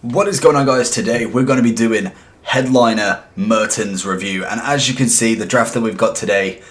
What is going on, guys? Today we're going to be doing headliner Mertens review, and as you can see, the draft that we've got today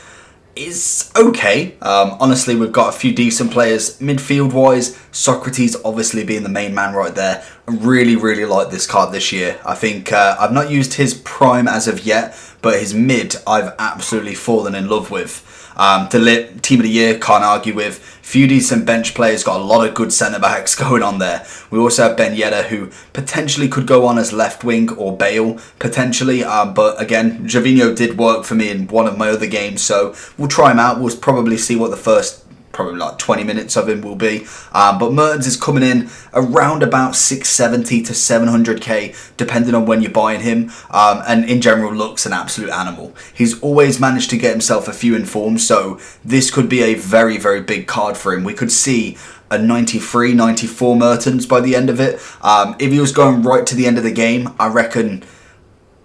is okay. Honestly, we've got a few decent players midfield wise. Socrates obviously being the main man right there. I really like this card this year. I think I've not used his prime as of yet, but his mid I've absolutely fallen in love with. Team of the year, can't argue with. Few decent bench players, got a lot of good centre backs going on there. We also have Ben Yedder, who potentially could go on as left wing, or Bale potentially. But again, Javinho did work for me in one of my other games, so we'll try him out. We'll probably see what the first probably like 20 minutes of him will be. But Mertens is coming in around about 670 to 700k, depending on when you're buying him. And in general, looks an absolute animal. He's always managed to get himself a few informs, so this could be a very big card for him. We could see a 93, 94 Mertens by the end of it. If he was going right to the end of the game, I reckon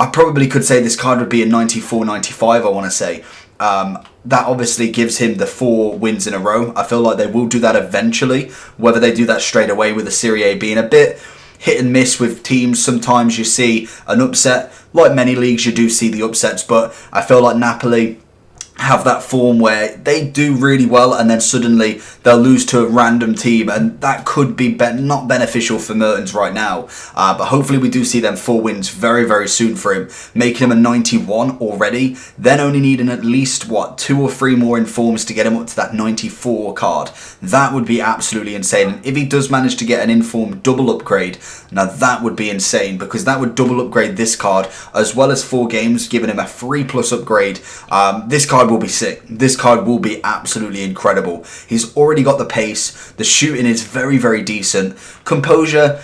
I probably could say this card would be a 94, 95, I want to say. That obviously gives him the 4 wins in a row. I feel like they will do that eventually. Whether they do that straight away, with the Serie A being a bit hit and miss with teams. Sometimes you see an upset. Like many leagues, you do see the upsets, but I feel like Napoli have that form where they do really well and then suddenly they'll lose to a random team, and that could be not beneficial for Mertens right now. But hopefully we do see them 4 wins very soon for him, making him a 91 already, then only needing at least 2 or 3 more informs to get him up to that 94 card. That would be absolutely insane. And if he does manage to get an inform double upgrade, now that would be insane, because that would double upgrade this card as well as 4 games, giving him a 3+ upgrade. This card will be sick. This card will be absolutely incredible. He's already got the pace. The shooting is very decent. Composure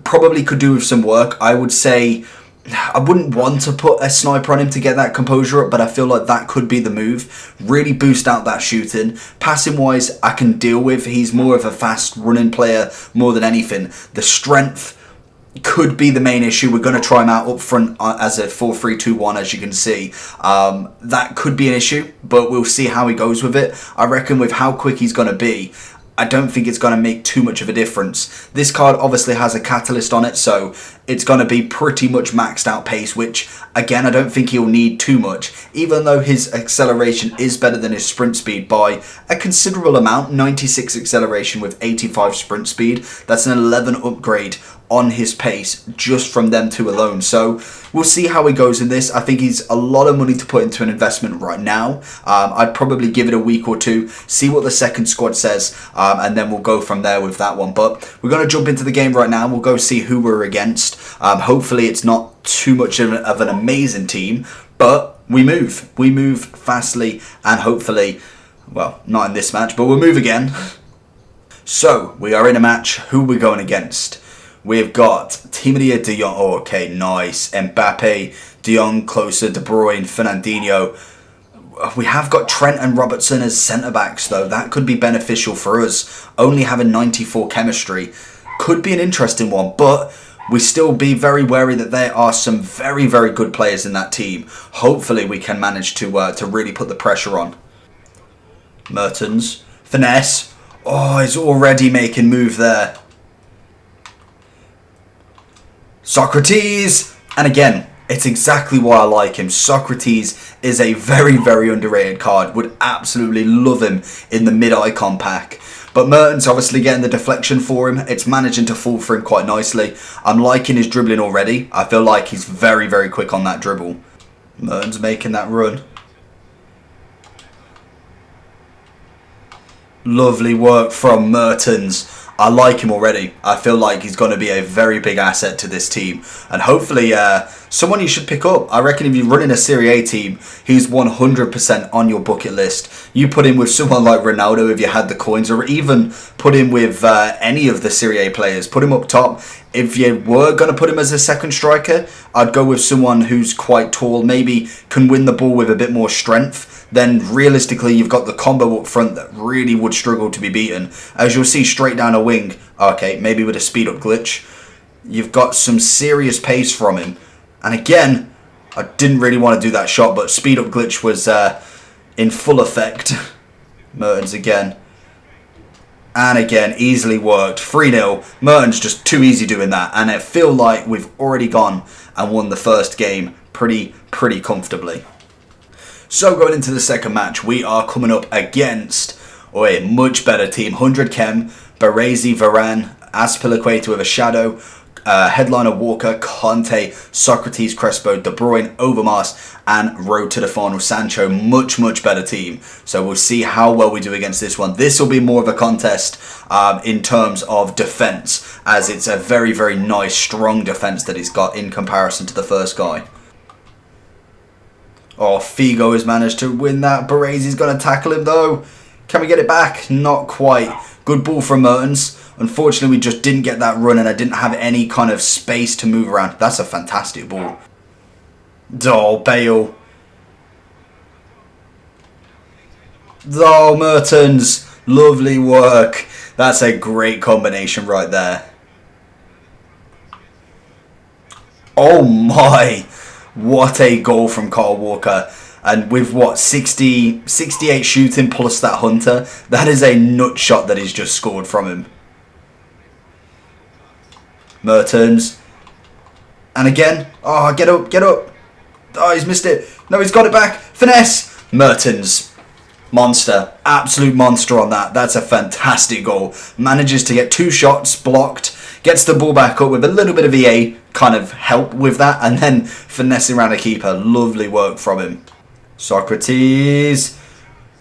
probably could do with some work. I would say I wouldn't want to put a sniper on him to get that composure up, but I feel like that could be the move. Really boost out that shooting. Passing wise, I can deal with. He's more of a fast running player more than anything. The strength could be the main issue. We're going to try him out up front as a 4-3-2-1, as you can see. That could be an issue, but we'll see how he goes with it. I reckon with how quick he's going to be, I don't think it's going to make too much of a difference. This card obviously has a catalyst on it, so it's going to be pretty much maxed out pace, which again, I don't think he'll need too much, even though his acceleration is better than his sprint speed by a considerable amount. 96 acceleration with 85 sprint speed. That's an 11 upgrade on his pace just from them 2 alone. So we'll see how he goes in this. I think he's a lot of money to put into an investment right now. I'd probably give it a week or 2, see what the second squad says, and then we'll go from there with that one. But we're going to jump into the game right now. We'll go see who we're against. Hopefully it's not too much of an amazing team, but we move fastly, and hopefully, well, not in this match, but we'll move again. So we are in a match. Who are we going against? We've got Team of the Year De Jong. Oh, okay, nice. Mbappe, De Jong, Closer, De Bruyne, Fernandinho. We have got Trent and Robertson as centre-backs, though. That could be beneficial for us. Only having 94 chemistry could be an interesting one, but we still be very wary that there are some very good players in that team. Hopefully we can manage to really put the pressure on. Mertens. Finesse. Oh, he's already making move there. Socrates! And again, it's exactly why I like him. Socrates is a very underrated card. Would absolutely love him in the mid-icon pack. But Mertens obviously getting the deflection for him. It's managing to fall for him quite nicely. I'm liking his dribbling already. I feel like he's very quick on that dribble. Mertens making that run. Lovely work from Mertens. I like him already. I feel like he's going to be a very big asset to this team. And hopefully someone you should pick up. I reckon if you're running a Serie A team, he's 100% on your bucket list. You put him with someone like Ronaldo if you had the coins, or even put him with any of the Serie A players. Put him up top. If you were going to put him as a second striker, I'd go with someone who's quite tall, maybe can win the ball with a bit more strength. Then realistically, you've got the combo up front that really would struggle to be beaten. As you'll see straight down a wing, okay, maybe with a speed up glitch, you've got some serious pace from him. And again, I didn't really want to do that shot, but speed up glitch was in full effect. Mertens again. And again, easily worked. 3-0. Mertens just too easy doing that. And I feel like we've already gone and won the first game pretty comfortably. So going into the second match, we are coming up against a much better team. 100 Chem, Baresi, Varane, Azpilicueta with a shadow, headliner Walker, Conte, Socrates, Crespo, De Bruyne, Overmars, and road to the final Sancho. Much better team. So we'll see how well we do against this one. This will be more of a contest in terms of defence, as it's a very nice, strong defence that he's got in comparison to the first guy. Oh, Figo has managed to win that. Baresi's going to tackle him though. Can we get it back? Not quite. Good ball from Mertens. Unfortunately, we just didn't get that run and I didn't have any kind of space to move around. That's a fantastic ball. Oh, Bale. Oh, Mertens. Lovely work. That's a great combination right there. Oh my. What a goal from Kyle Walker. And with what, 68 shooting plus that Hunter, that is a nut shot that he's just scored from him. Mertens. And again. Oh, get up. Oh, he's missed it. No, he's got it back. Finesse. Mertens. Monster. Absolute monster on that. That's a fantastic goal. Manages to get 2 shots blocked. Gets the ball back up with a little bit of EA kind of help with that. And then finessing around a keeper. Lovely work from him. Socrates.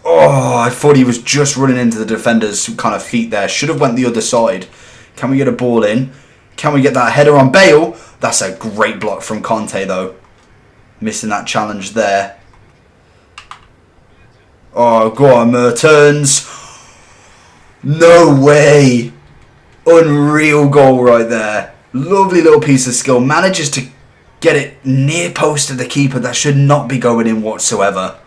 Oh, I thought he was just running into the defender's kind of feet there. Should have went the other side. Can we get a ball in? Can we get that header on Bale? That's a great block from Conte though. Missing that challenge there. Oh, go on, Mertens. No way. Unreal goal right there. Lovely little piece of skill. Manages to get it near post of the keeper. That should not be going in whatsoever.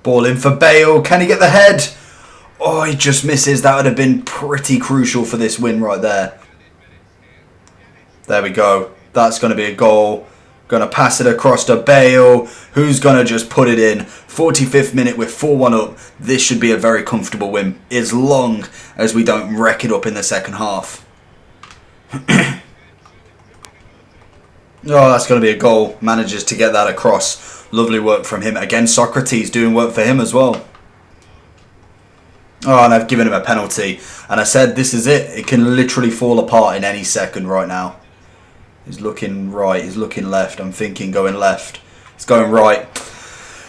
Ball in for Bale. Can he get the head? Oh, he just misses. That would have been pretty crucial for this win right there. There we go. That's going to be a goal. Going to pass it across to Bale, who's going to just put it in. 45th minute with 4-1 up. This should be a very comfortable win, as long as we don't wreck it up in the second half. Oh, that's going to be a goal. Manages to get that across. Lovely work from him. Again, Socrates doing work for him as well. Oh, and I've given him a penalty. And I said, this is it. It can literally fall apart in any second right now. He's looking right, he's looking left. I'm thinking going left. He's going right.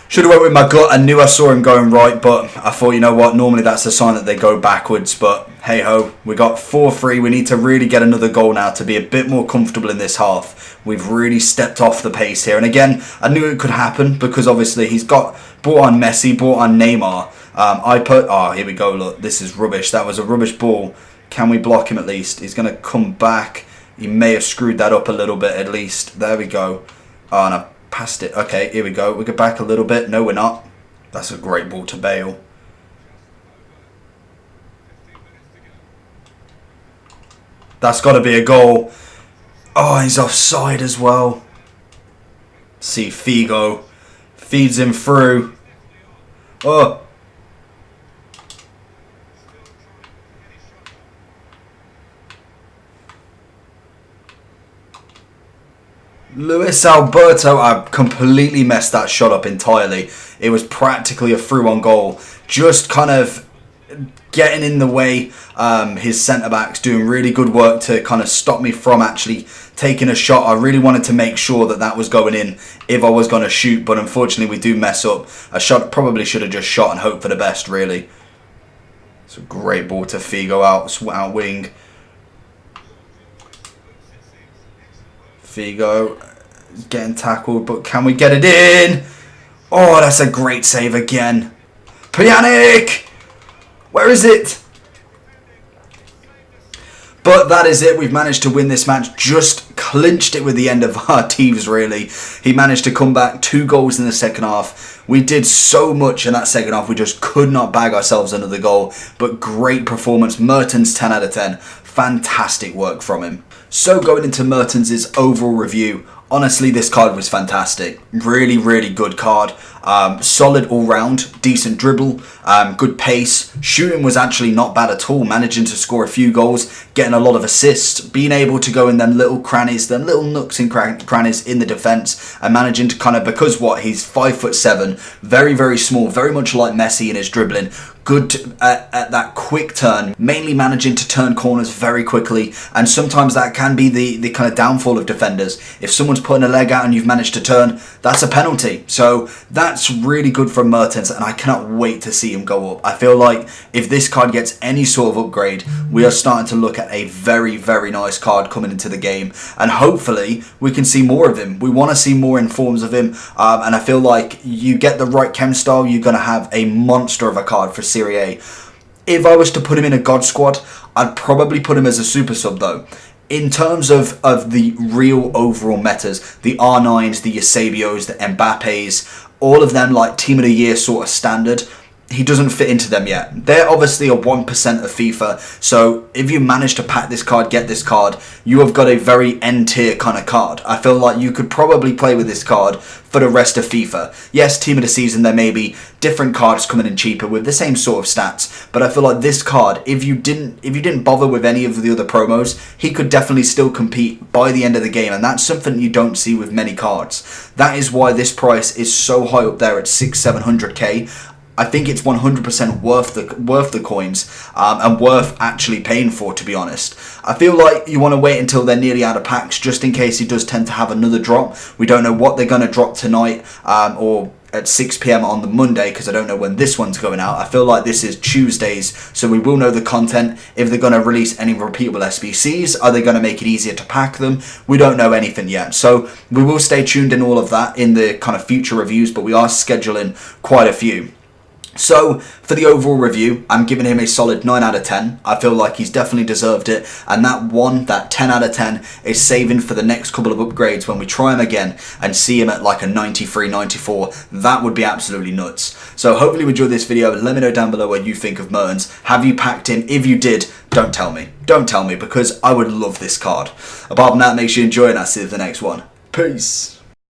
Should have went with my gut. I knew I saw him going right, but I thought, you know what, normally that's a sign that they go backwards. But hey ho, we got 4-3. We need to really get another goal now to be a bit more comfortable in this half. We've really stepped off the pace here. And again, I knew it could happen because obviously he's brought on Messi, brought on Neymar. Oh, here we go, look, this is rubbish. That was a rubbish ball. Can we block him at least? He's going to come back. He may have screwed that up a little bit at least. There we go. Oh, and I passed it. Okay, here we go. We go back a little bit. No, we're not. That's a great ball to Bale. That's got to be a goal. Oh, he's offside as well. See, Figo feeds him through. Oh. Luis Alberto, I completely messed that shot up entirely. It was practically a through-on goal. Just kind of getting in the way. His centre-backs doing really good work to kind of stop me from actually taking a shot. I really wanted to make sure that that was going in if I was going to shoot, but unfortunately we do mess up. A shot probably should have just shot and hoped for the best, really. It's a great ball to Figo out wing. Figo is getting tackled, but can we get it in? Oh, that's a great save again. Pjanic! Where is it? But that is it. We've managed to win this match. Just clinched it with the end of our teams, really. He managed to come back. 2 goals in the second half. We did so much in that second half. We just could not bag ourselves another goal. But great performance. Mertens, 10 out of 10. Fantastic work from him. So going into Mertens' overall review, honestly, this card was fantastic. Really, really good card. Solid all round, decent dribble, good pace. Shooting was actually not bad at all, managing to score a few goals, getting a lot of assists, being able to go in them little crannies, them little nooks and crannies in the defence, and managing to kind of, because what, he's 5'7", very, very small, very much like Messi in his dribbling. Good at that quick turn, mainly managing to turn corners very quickly, and sometimes that can be the kind of downfall of defenders. If someone's putting a leg out and you've managed to turn, that's a penalty. So that's really good from Mertens, and I cannot wait to see him go up. I feel like if this card gets any sort of upgrade, we are starting to look at a very, very nice card coming into the game, and hopefully we can see more of him. We want to see more informs of him, and I feel like you get the right chem style, you're going to have a monster of a card for Serie A. If I was to put him in a God squad, I'd probably put him as a super sub though. In terms of the real overall metas, the R9s, the Eusebios, the Mbappes, all of them like team of the year sort of standard, he doesn't fit into them yet. They're obviously a 1% of FIFA, so if you manage to pack this card, get this card, you have got a very end tier kind of card. I feel like you could probably play with this card for the rest of FIFA. Yes, team of the season, there may be different cards coming in cheaper with the same sort of stats, but I feel like this card, if you didn't bother with any of the other promos, he could definitely still compete by the end of the game, and that's something you don't see with many cards. That is why this price is so high up there at 600-700k. I think it's 100% worth the coins, and worth actually paying for, to be honest. I feel like you want to wait until they're nearly out of packs, just in case he does tend to have another drop. We don't know what they're going to drop tonight, or at 6 PM on the Monday, because I don't know when this one's going out. I feel like this is Tuesdays, so we will know the content. If they're going to release any repeatable SBCs, are they going to make it easier to pack them? We don't know anything yet, so we will stay tuned in all of that in the kind of future reviews, but we are scheduling quite a few. So, for the overall review, I'm giving him a solid 9 out of 10. I feel like he's definitely deserved it. And that 10 out of 10 is saving for the next couple of upgrades when we try him again and see him at like a 93, 94. That would be absolutely nuts. So, hopefully you enjoyed this video. Let me know down below what you think of Mertens. Have you packed him? If you did, don't tell me. Don't tell me, because I would love this card. Apart from that, make sure you enjoy, and I'll see you in the next one. Peace.